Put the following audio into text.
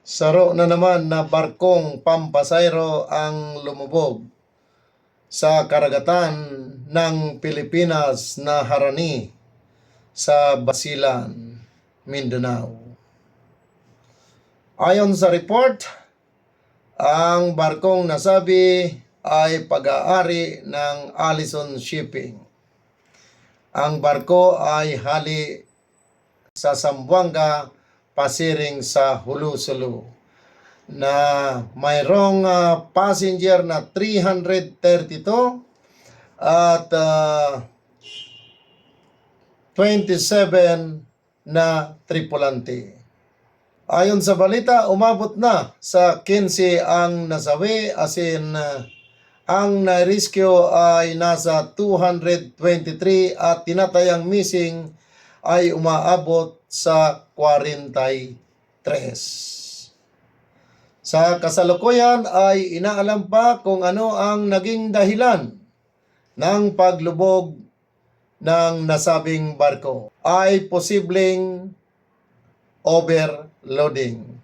Saro na naman na barkong pampasayro ang lumubog sa karagatan ng Pilipinas na Harani sa Basilan, Mindanao. Ayon sa report, ang barkong nasabi ay pag-aari ng Allison Shipping. Ang barko ay hali sa Zamboanga, pasiring sa Hulu-Sulu, na mayroong passenger na 332 at 27 na tripulante. Ayon sa balita, umabot na sa 15 ang nasawi, as in ang na-rescue ay nasa 223 at tinatayang missing ay umaabot sa 43. Sa kasalukuyan ay inaalam pa kung ano ang naging dahilan ng paglubog ng nasabing barko. Ay posibleng overloading.